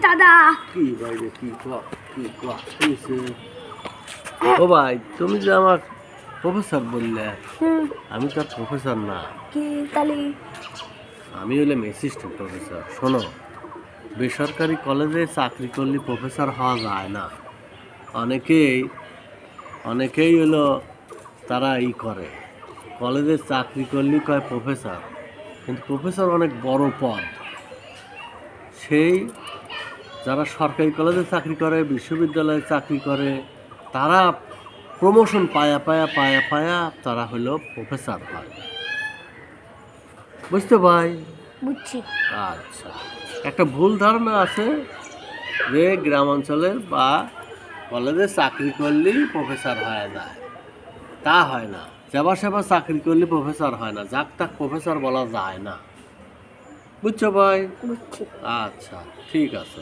দাদা। কি ভাই রে, কি ও ভাই, তুমি যে আমার প্রফেসর বললে, আমি তো আর প্রফেসর না। কি তালি? আমি হলাম অ্যাসিস্ট্যান্ট প্রফেসর। শোনো, বেসরকারি কলেজে চাকরি করলে প্রফেসর হওয়া যায় না। অনেকেই হলো তারা করে, কলেজে চাকরি করলে কয় প্রফেসর, কিন্তু প্রফেসর অনেক বড় পদ। সেই যারা সরকারি কলেজে চাকরি করে, বিশ্ববিদ্যালয়ে চাকরি করে, তারা প্রমোশন পায়া তারা হলো প্রফেসর হয়। বুঝতে ভাই? বুঝছি। আচ্ছা, একটা ভুল ধারণা আছে যে গ্রাম অঞ্চলের বা কলেজে চাকরি করলেই প্রফেসর হয়ে যায়। তা হয় না। সেবা চাকরি করলে প্রফেসর হয় না, যাক তাক প্রফেসর বলা যায় না। বুঝছো ভাই? বুঝছি। আচ্ছা, ঠিক আছে।